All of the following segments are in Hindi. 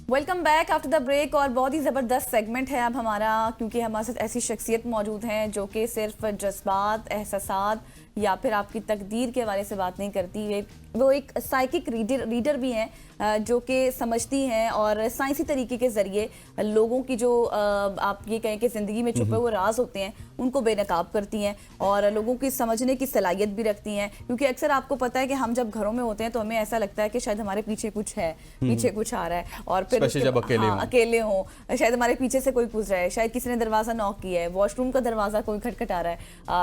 Welcome back after the break. और बहुत ही ज़बरदस्त सेगमेंट है अब हमारा, क्योंकि हमारे साथ ऐसी शख्सियत मौजूद हैं जो कि सिर्फ जज्बात, एहसासात या फिर आपकी तकदीर के हवाले से बात नहीं करती। वो एक साइकिक रीडर भी हैं जो कि समझती हैं और साइंसी तरीके के ज़रिए लोगों की जो आप ये कहें कि ज़िंदगी में छुपे हुए राज होते हैं उनको बेनकाब करती हैं और लोगों की समझने की सलाहियत भी रखती हैं। क्योंकि अक्सर आपको पता है कि हम जब घरों में होते हैं तो हमें ऐसा लगता है कि शायद हमारे पीछे कुछ है, पीछे कुछ आ रहा है, और फिर जब अकेले हों, शायद हमारे पीछे से कोई पूछ रहा है, शायद किसी ने दरवाज़ा नॉक किया है, वॉशरूम का दरवाज़ा कोई खटखटा रहा है,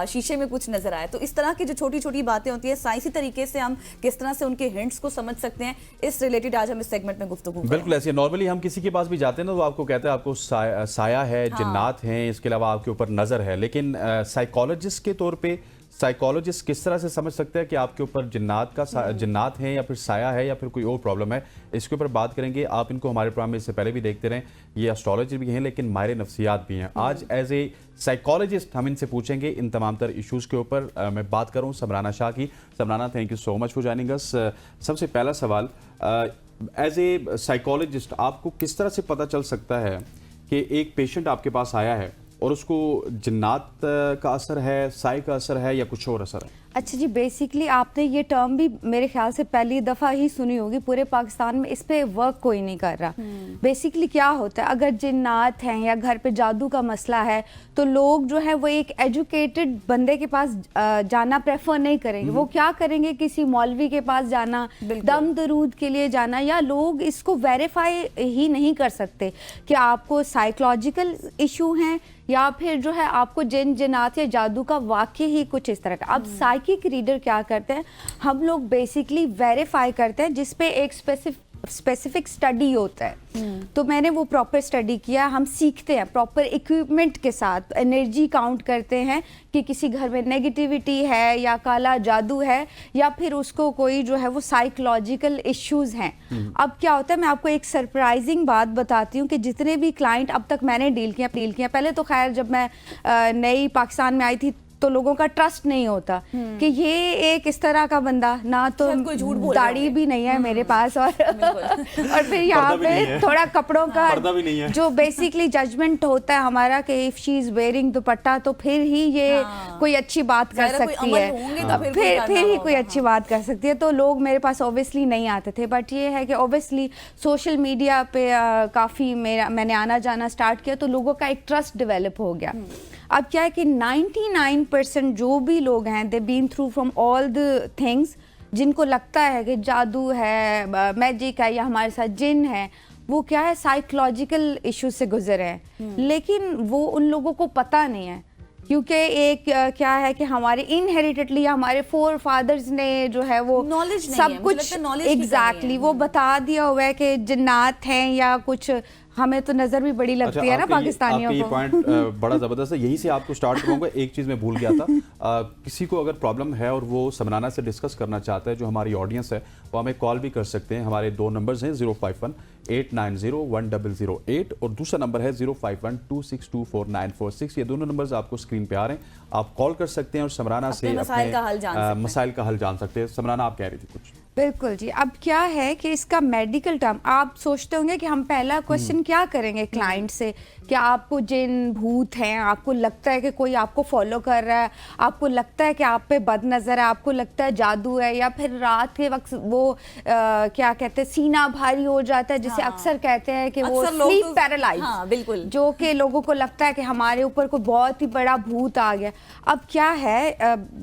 शीशे में कुछ नजर आया। तो इस तरह की जो छोटी छोटी बातें होती है, साइंसी तरीके से हम किस तरह से उनके हिंट्स को समझ सकते हैं, इस रिलेटेड आज हम इस सेगमेंट में गुफ्तगू। बिल्कुल ऐसे नॉर्मली हम किसी के पास भी जाते हैं ना तो आपको कहते हैं आपको साया है, जिन्नात हैं, इसके अलावा आपके ऊपर नजर है। लेकिन साइकोलॉजिस्ट के तौर पे साइकोलॉजिस्ट किस तरह से समझ सकते हैं कि आपके ऊपर जिन्नात हैं या फिर साया है या फिर कोई और प्रॉब्लम है, इसके ऊपर बात करेंगे। आप इनको हमारे प्रोग्राम में इससे पहले भी देखते रहें, ये एस्ट्रोलॉजर भी हैं लेकिन माहिर नफ्सियात भी हैं। आज एज ए साइकोलॉजिस्ट हम इनसे पूछेंगे इन तमाम तर इशूज़ के ऊपर। मैं बात करूँ समराना शाह की। Samrana, thank you so much for joining us. सबसे पहला सवाल, एज ए साइकोलॉजिस्ट आपको किस तरह से पता चल सकता है कि एक पेशेंट आपके पास आया है और उसको जिन्नात का असर है, साई का असर है या कुछ और असर है? अच्छा जी, बेसिकली आपने ये टर्म भी मेरे ख्याल से पहली दफ़ा ही सुनी होगी। पूरे पाकिस्तान में इस पे वर्क कोई नहीं कर रहा। बेसिकली क्या होता है, अगर जिन्नात हैं या घर पे जादू का मसला है तो लोग जो है वो एक एजुकेटेड बंदे के पास जाना प्रेफर नहीं करेंगे। वो क्या करेंगे, किसी मौलवी के पास जाना, दम दरूद के लिए जाना, या लोग इसको वेरीफाई ही नहीं कर सकते कि आपको साइकोलॉजिकल इशू हैं या फिर जो है आपको जिन्नात या जादू का वाकई ही कुछ इस तरह का। अब साइकिक रीडर क्या करते हैं, हम लोग बेसिकली वेरीफाई करते हैं जिस पे एक स्पेसिफिक स्टडी होता है। तो मैंने वो प्रॉपर स्टडी किया। हम सीखते हैं प्रॉपर इक्विपमेंट के साथ, एनर्जी काउंट करते हैं कि किसी घर में नेगेटिविटी है या काला जादू है या फिर उसको कोई जो है वो साइकोलॉजिकल इश्यूज हैं। अब क्या होता है, मैं आपको एक सरप्राइजिंग बात बताती हूँ कि जितने भी क्लाइंट अब तक मैंने डील किया, पहले तो खैर जब मैं नई पाकिस्तान में आई थी तो लोगों का ट्रस्ट नहीं होता कि ये एक इस तरह का बंदा, ना तो दाढ़ी भी नहीं है मेरे पास और फिर यहाँ पे थोड़ा कपड़ों का जो बेसिकली जजमेंट होता है हमारा कि इफ शी इज वेयरिंग दुपट्टा तो फिर ही ये कोई अच्छी बात कर सकती है, फिर ही कोई अच्छी बात कर सकती है। तो लोग मेरे पास ऑब्वियसली नहीं आते थे। बट ये है कि ऑब्वियसली सोशल मीडिया पे काफ़ी मैंने आना जाना स्टार्ट किया तो लोगों का एक ट्रस्ट डेवलप हो गया। अब क्या है कि 99% जो भी लोग हैं they been through from all the things, जिनको लगता है कि जादू है, मैजिक है या हमारे साथ जिन है, वो क्या है साइकोलॉजिकल इश्यूज से गुजरे हैं। लेकिन वो उन लोगों को पता नहीं है क्योंकि एक क्या है कि हमारे इनहेरिटेडली हमारे फोर फादर्स ने जो है वो नॉलेज सब कुछ एग्जैक्टली वो बता दिया हुआ है कि जिन्नात हैं या कुछ। हमें तो नजर भी बड़ी लगती है ना पाकिस्तानियों को। पॉइंट बड़ा जबरदस्त है, यही से आपको स्टार्ट करूंगा। एक चीज मैं भूल गया था, किसी को अगर प्रॉब्लम है और वो समराना से डिस्कस करना चाहता है, जो हमारी ऑडियंस है, वो हमें कॉल भी कर सकते हैं। हमारे दो नंबर्स हैं 051-890-1008 और दूसरा नंबर है 051-2624946। ये दोनों नंबर्स आपको स्क्रीन पे आ रहे हैं, आप कॉल कर सकते हैं और समराना से मसाइल का हल जान सकते हैं। समराना, आप कह रही थी कुछ? बिल्कुल जी। अब क्या है कि इसका मेडिकल टर्म आप सोचते होंगे कि हम पहला क्वेश्चन क्या करेंगे क्लाइंट से कि आपको जिन भूत हैं, आपको लगता है कि कोई आपको फॉलो कर रहा है, आपको लगता है कि आप पे बद नजर है, आपको लगता है जादू है, या फिर रात के वक्त वो क्या कहते हैं सीना भारी हो जाता है, जिसे अक्सर कहते हैं कि वो स्लीप पैरालाइज। बिल्कुल, जो कि लोगों को लगता है कि हमारे ऊपर कोई बहुत ही बड़ा भूत आ गया। अब क्या है,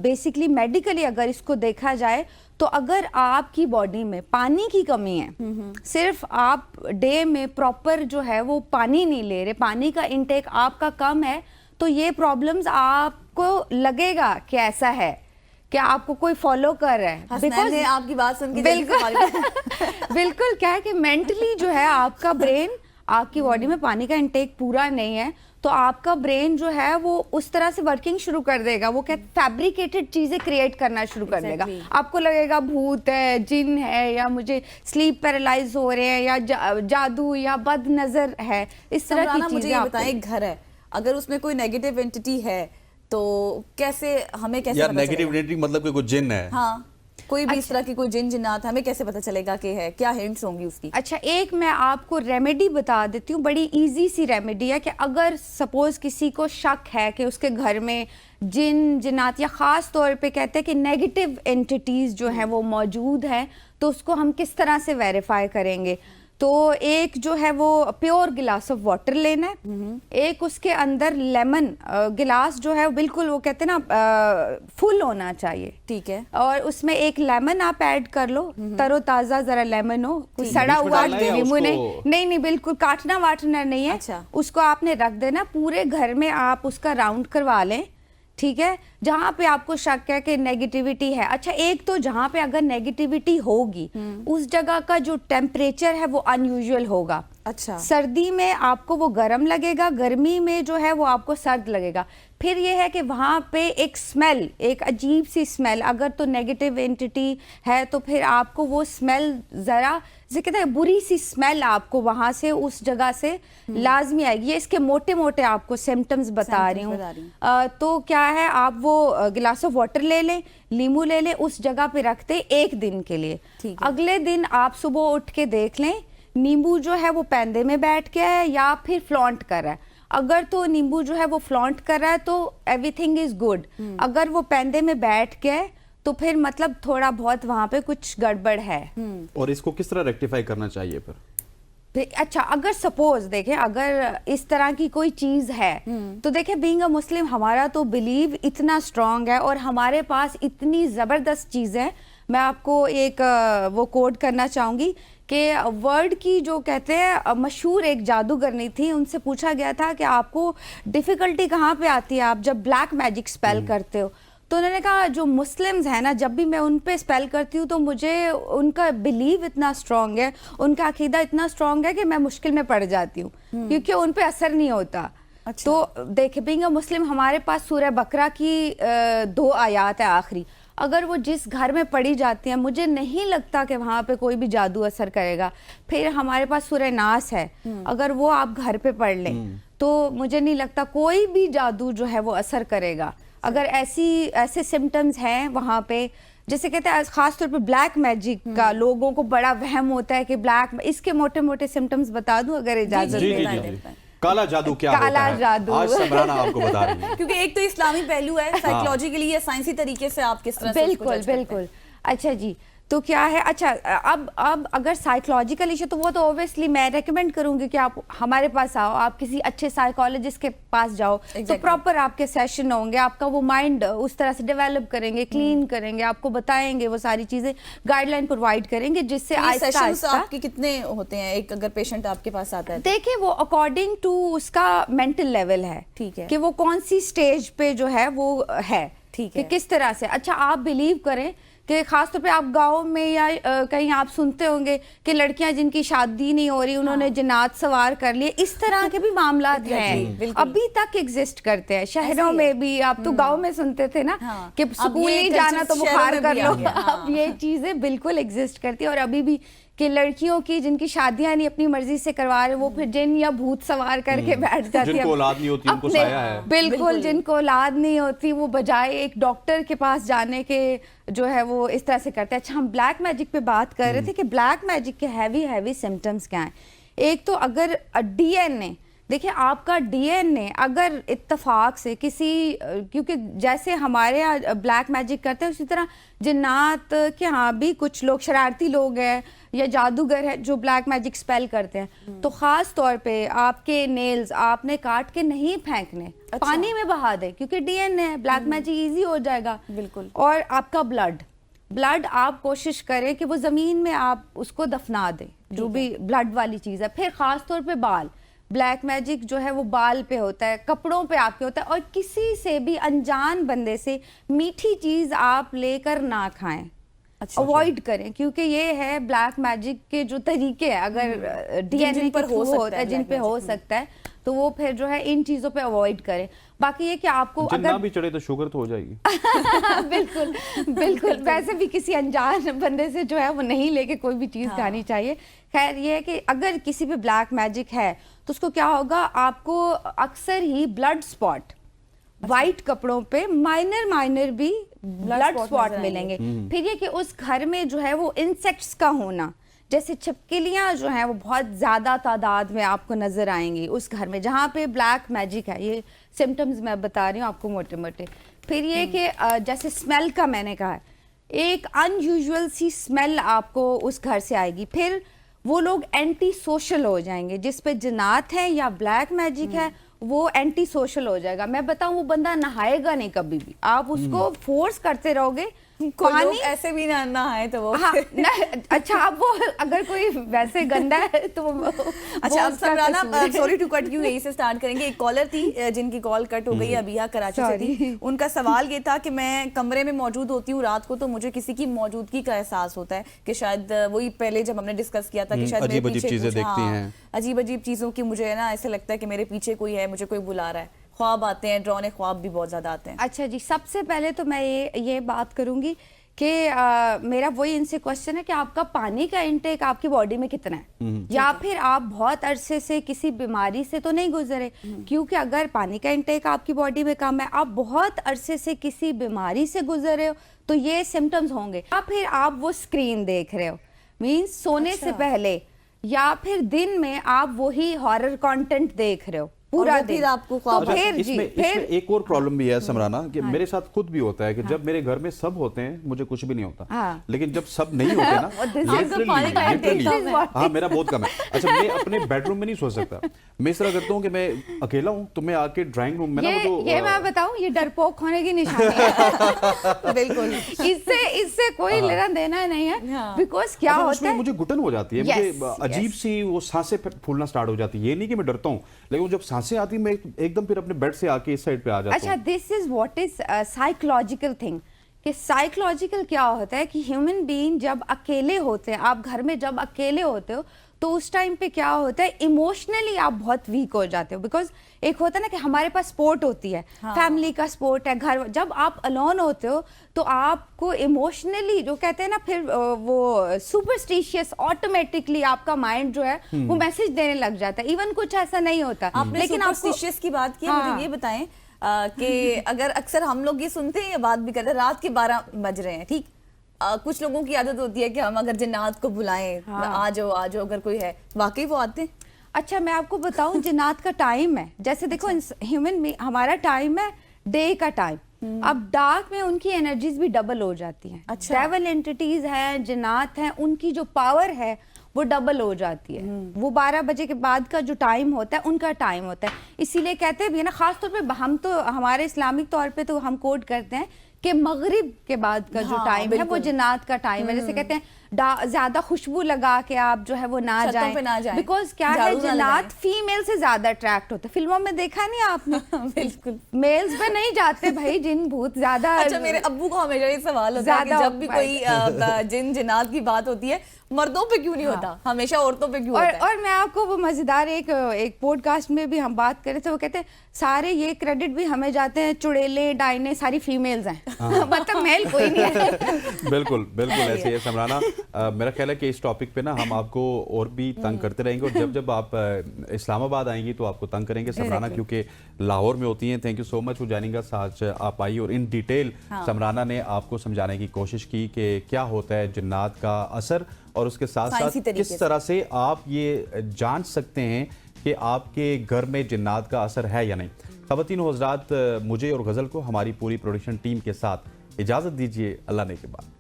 बेसिकली मेडिकली अगर इसको देखा जाए तो अगर आपकी बॉडी में पानी की कमी है, सिर्फ आप डे में प्रॉपर जो है वो पानी नहीं ले रहे, पानी का इनटेक आपका कम है, तो ये प्रॉब्लम्स आपको लगेगा कि ऐसा है कि आपको कोई फॉलो कर रहा है। बिकॉज़ आपकी बात सुन के बिल्कुल क्या है कि मेंटली जो है आपका ब्रेन, आपकी बॉडी में पानी का इनटेक पूरा नहीं है तो आपका ब्रेन जो है वो उस तरह से वर्किंग शुरू कर देगा। वो क्या फैब्रिकेटेड चीजें क्रिएट करना शुरू कर देगा। आपको लगेगा भूत है, जिन है, या मुझे स्लीप पैरालाइज हो रहे हैं, या जादू या बद नजर है, इस तरह की चीजें। मुझे ये बताएं, एक घर है, अगर उसमें कोई नेगेटिव एंटिटी है तो कैसे हमें कैसे यार नेगेटिव एंटिटी मतलब कि कोई जिन है? हाँ, कोई भी इस तरह की कोई जिन जिन्नात हमें कैसे पता चलेगा कि है, क्या हिंट्स होंगी उसकी? अच्छा, एक मैं आपको रेमेडी बता देती हूँ, बड़ी इजी सी रेमेडी है कि अगर सपोज किसी को शक है कि उसके घर में जिन जिन्नात या ख़ास तौर पे कहते हैं कि नेगेटिव एंटिटीज़ जो हैं वो मौजूद हैं, तो उसको हम किस तरह से वेरीफाई करेंगे? तो एक जो है वो प्योर गिलास ऑफ वाटर लेना है, एक उसके अंदर लेमन गिलास जो है बिल्कुल वो कहते हैं ना फुल होना चाहिए, ठीक है, और उसमें एक लेमन आप ऐड कर लो, तरोताज़ा जरा लेमन हो, कोई सड़ा हुआ नींबू नहीं, बिल्कुल काटना वाटना नहीं है। अच्छा। उसको आपने रख देना, पूरे घर में आप उसका राउंड करवा लें, ठीक है, जहां पे आपको शक है कि नेगेटिविटी है। अच्छा, एक तो जहां पे अगर नेगेटिविटी होगी उस जगह का जो टेम्परेचर है वो अनयूजुअल होगा। अच्छा, सर्दी में आपको वो गर्म लगेगा, गर्मी में जो है वो आपको सर्द लगेगा। फिर ये है कि वहाँ पे एक स्मेल, एक अजीब सी स्मेल, अगर तो नेगेटिव एंटिटी है तो फिर आपको वो स्मेल ज़रा जैसे कहते हैं बुरी सी स्मेल आपको वहाँ से उस जगह से लाजमी आएगी। ये इसके मोटे मोटे आपको सिम्टम्स बता रही हूँ। तो क्या है, आप वो गिलास ऑफ वाटर ले लें, नींबू ले लें, उस जगह पे रखते एक दिन के लिए। अगले दिन आप सुबह उठ के देख लें नींबू जो है वो पैंदे में बैठ गया है या फिर फ्लॉन्ट कर रहा है। अगर तो नींबू जो है वो फ्लॉन्ट कर रहा है तो एवरीथिंग इज गुड। अगर वो पैंदे में बैठ गए तो फिर मतलब थोड़ा बहुत वहां पे कुछ गड़बड़ है। और इसको किस तरह रेक्टिफाई करना चाहिए फिर? अच्छा, अगर सपोज देखें अगर इस तरह की कोई चीज है तो देखें, बीइंग अ मुस्लिम हमारा तो बिलीव इतना स्ट्रांग है और हमारे पास इतनी जबरदस्त चीजें हैं। मैं आपको एक वो कोड करना चाहूंगी कि वर्ड की जो कहते हैं मशहूर एक जादूगरनी थी, उनसे पूछा गया था कि आपको डिफिकल्टी कहाँ पे आती है आप जब ब्लैक मैजिक स्पेल करते हो? तो उन्होंने कहा जो मुस्लिम्स हैं ना, जब भी मैं उन पे स्पेल करती हूँ तो मुझे उनका बिलीव इतना स्ट्रांग है, उनका अकीदा इतना स्ट्रांग है कि मैं मुश्किल में पड़ जाती हूँ क्योंकि उन पे असर नहीं होता। अच्छा। तो देखे बीइंग अ मुस्लिम हमारे पास सूरह बकरा की 2 आयात है आखिरी, अगर वो जिस घर में पढ़ी जाती है मुझे नहीं लगता कि वहाँ पे कोई भी जादू असर करेगा। फिर हमारे पास सूरह नास है, अगर वो आप घर पे पढ़ लें तो मुझे नहीं लगता कोई भी जादू जो है वो असर करेगा। अगर ऐसे सिम्टम्स हैं वहाँ पे, जैसे कहते हैं खास तौर पे ब्लैक मैजिक का लोगों को बड़ा वहम होता है कि ब्लैक, इसके मोटे मोटे सिम्टम्स बता दूं अगर इजाजत है। काला जादू क्या काला होता है? जादू आज समराना आपको बता रही है। क्योंकि एक तो इस्लामी पहलू है, साइकोलॉजिकली या साइंसी तरीके से आप किस तरह से उसको बिल्कुल जज करते हैं? बिल्कुल। अच्छा जी, तो क्या है, अच्छा अब अगर साइकोलॉजिकल इशू तो वो तो ऑब्वियसली मैं रेकमेंड करूंगी कि आप हमारे पास आओ, आप किसी अच्छे साइकोलॉजिस्ट के पास जाओ। तो प्रॉपर आपके सेशन होंगे, आपका वो माइंड उस तरह से डेवलप करेंगे, क्लीन करेंगे, आपको बताएंगे वो सारी चीजें, गाइडलाइन प्रोवाइड करेंगे जिससे सेशंस आपके कितने होते हैं एक अगर पेशेंट आपके पास आता है? देखिए वो अकॉर्डिंग टू उसका मेंटल लेवल है, ठीक है, कि वो कौन सी स्टेज पे जो है वो है, ठीक है, कि किस तरह से। अच्छा, आप बिलीव करें कि खासतौर पे आप गांव में या कहीं आप सुनते होंगे कि लड़कियां जिनकी शादी नहीं हो रही उन्होंने जिन्नात सवार कर लिए, इस तरह के भी मामला हैं, अभी तक एग्जिस्ट करते हैं शहरों में भी। आप तो गांव में सुनते थे ना कि स्कूल नहीं जाना तो बुखार कर लो, अब ये चीजें बिल्कुल एग्जिस्ट करती है। और अभी भी कि लड़कियों की जिनकी शादियां नहीं अपनी मर्जी से करवा रहे, वो फिर जिन या भूत सवार करके बैठ जाती है, जिनको औलाद नहीं होती उनको साया है। बिल्कुल, जिनको औलाद नहीं होती वो बजाय एक डॉक्टर के पास जाने के जो है वो इस तरह से करते हैं। अच्छा, हम ब्लैक मैजिक पे बात कर रहे थे कि ब्लैक मैजिक के हैवी सिम्टम्स क्या हैं। एक तो अगर डीएनए, देखिए आपका डीएनए अगर इत्तेफाक से किसी, क्योंकि जैसे हमारे यहाँ ब्लैक मैजिक करते हैं उसी तरह जिन्नात के यहाँ भी कुछ लोग शरारती लोग हैं या जादूगर है जो ब्लैक मैजिक स्पेल करते हैं। तो खास तौर पे आपके नेल्स आपने काट के नहीं फेंकने, अच्छा, पानी में बहा दे, क्योंकि डीएनए ब्लैक मैजिक इजी हो जाएगा। बिल्कुल। और आपका ब्लड आप कोशिश करें कि वो जमीन में आप उसको दफना दें, जो भी ब्लड वाली चीज है। फिर खास तौर पे बाल, ब्लैक मैजिक जो है वो बाल पे होता है, कपड़ों पे आपके होता है। और किसी से भी अनजान बंदे से मीठी चीज आप लेकर ना खाएं, अवॉइड करें, क्योंकि ये है ब्लैक मैजिक के जो तरीके हैं, अगर डीएनए पर होता है, जिन पे हो सकता है, तो वो फिर जो है इन चीजों पे अवॉइड करें। बाकी ये कि आपको अगर भी चढ़े तो शुगर तो हो जाएगी। बिल्कुल बिल्कुल, वैसे भी किसी अनजान बंदे से जो है वो नहीं लेके कोई भी चीज खानी चाहिए। खैर ये है कि अगर किसी पे ब्लैक मैजिक है तो उसको क्या होगा, आपको अक्सर ही ब्लड स्पॉट वाइट कपड़ों पे माइनर भी ब्लड स्पॉट नजर मिलेंगे। फिर ये कि उस घर में जो है वो इंसेक्ट्स का होना, जैसे छिपकलियां जो हैं वो बहुत ज़्यादा तादाद में आपको नज़र आएंगी उस घर में जहाँ पे ब्लैक मैजिक है। ये सिम्टम्स मैं बता रही हूँ आपको मोटे मोटे। फिर ये कि जैसे स्मेल का मैंने कहा है, एक अनयूजुअल सी स्मेल आपको उस घर से आएगी। फिर वो लोग एंटी सोशल हो जाएंगे, जिस पे जिन्नात है या ब्लैक मैजिक है वो एंटी सोशल हो जाएगा। मैं बताऊं वो बंदा नहाएगा नहीं कभी भी, आप उसको फोर्स करते रहोगे। पानी ऐसे भी ना नहाए तो वो हाँ ना, अच्छा अब वो अगर कोई वैसे गंदा है तो अच्छा अब Samrana, sorry to cut you, यही से स्टार्ट करेंगे। एक कॉलर थी जिनकी कॉल कट हो गई, अबिया कराची से थी। उनका सवाल ये था कि मैं कमरे में मौजूद होती हूँ रात को तो मुझे किसी की मौजूदगी का एहसास होता है कि शायद वही पहले जब हमने डिस्कस किया था कि शायद अजीब अजीब चीजें देखती हैं, अजीब अजीब चीजों की मुझे ना ऐसे लगता है कि मेरे पीछे कोई है, मुझे कोई बुला रहा है। ख्वाब आते हैं, डरावने ख्वाब भी बहुत ज्यादा आते हैं। अच्छा जी, सबसे पहले तो मैं ये बात करूंगी कि मेरा वही इनसे क्वेश्चन है कि आपका पानी का इंटेक आपकी बॉडी में कितना है, या फिर आप बहुत अरसे से किसी बीमारी से तो नहीं गुजरे। क्योंकि अगर पानी का इंटेक आपकी बॉडी में कम है, आप बहुत अरसे से किसी बीमारी से गुजर रहे हो तो ये सिम्टम्स होंगे। या फिर आप वो स्क्रीन देख रहे हो मीन्स सोने से पहले, या फिर दिन में आप वही हॉरर कंटेंट देख रहे हो पूरा दिन, फिर आपको ख्वाब। तो फिर जी इसमें एक और प्रॉब्लम भी है समराना कि मेरे साथ खुद भी होता है कि जब मेरे घर में सब होते हैं मुझे कुछ भी नहीं होता, लेकिन जब सब नहीं होते ना literally, हाँ मेरा बहुत कम है। अच्छा मैं अपने बेडरूम में नहीं सो सकता, मैं इस तरह करता हूँ कि मैं अकेला हूँ तो मैं आके ड्राइंग रूम में ना ये मैं बताऊँ ये डरपोक होने की निशानी है। बिल्कुल इससे कोई लेना देना नहीं है। बिकॉज क्या होता है मुझे घुटन हो जाती है, मुझे अजीब सी वो सांसें फूलना स्टार्ट हो जाती है। ये नहीं कि मैं डरता हूँ, लेकिन जब सांसें आती मैं एकदम फिर अपने बेड से आके इस साइड पे आ जाता हूं। अच्छा this is what is psychological thing, कि साइकोलॉजिकल क्या होता है कि ह्यूमन बीइंग जब अकेले होते हैं, आप घर में जब अकेले होते हो तो उस टाइम पे क्या होता है इमोशनली आप बहुत वीक हो जाते हो। बिकॉज एक होता है ना कि हमारे पास सपोर्ट होती है, फैमिली का सपोर्ट है, घर। जब आप अलोन होते हो तो आपको इमोशनली जो कहते हैं ना फिर वो सुपरस्टिशियस ऑटोमेटिकली आपका माइंड जो है वो मैसेज देने लग जाता है, इवन कुछ ऐसा नहीं होता। लेकिन सुपरस्टिशियस की बात की, मुझे ये बताएं कि अगर अक्सर हम लोग ये सुनते हैं या बात भी करते हैं रात के 12 बज रहे हैं, ठीक, कुछ लोगों की आदत होती है कि हम अगर जिन्नात को बुलाएं, आ जाओ अगर कोई है, वाकई वो आते हैं? अच्छा मैं आपको बताऊं जिन्नात का टाइम है, जैसे देखो ह्यूमन में हमारा टाइम है डे का टाइम, अब डार्क में उनकी एनर्जीज भी डबल हो जाती हैं। अच्छा। डेविल एंटिटीज हैं, जिन्नात हैं, उनकी जो पावर है वो डबल हो जाती है। वो 12 बजे के बाद का जो टाइम होता है उनका टाइम होता है। इसीलिए कहते भी है ना, खास तौर पे हम तो हमारे इस्लामिक तौर पे तो हम कोड करते हैं कि मगरिब के बाद का जो टाइम है वो जिन्नात का टाइम है। जैसे कहते हैं ज्यादा खुशबू लगा के आप जो है वो ना जाएं, बिकॉज क्या है जिन्नात फीमेल से ज्यादा अट्रैक्ट होते हैं। फिल्मों में देखा नहीं आपने? बिल्कुल मेल्स पे नहीं जाते भाई जिन भूत ज्यादा। अच्छा मेरे अब्बू को हमेशा ये सवाल होता है कि जब भी कोई जिन्नात की बात होती है मर्दों पे क्यों नहीं होता, हमेशा औरतों पे क्यों होता है? और मैं आपको वो मजेदार एक पॉडकास्ट में भी हम बात कर रहे थे, वो कहते हैं सारे ये क्रेडिट भी हमें जाते हैं, चुड़ैले डायने सारी फीमेल्स हैं, मतलब मेल कोई नहीं है। बिल्कुल बिल्कुल ऐसे है समराना। मेरा ख्याल है कि इस टॉपिक पे ना हम आपको और भी तंग करते रहेंगे, और जब आप इस्लामाबाद आएंगी तो आपको तंग करेंगे समराना, क्योंकि लाहौर में होती हैं। Thank you so much for joining अस। आज आप आई और इन डिटेल समराना ने आपको समझाने की कोशिश की कि क्या होता है जिन्नात का असर, और उसके साथ साथ किस तरह से आप ये जान सकते हैं कि आपके घर में जिन्नात का असर है या नहीं। ख़वातीन व हज़रात, मुझे और गज़ल को हमारी पूरी प्रोडक्शन टीम के साथ इजाज़त दीजिए। अल्लाह ने के बाद।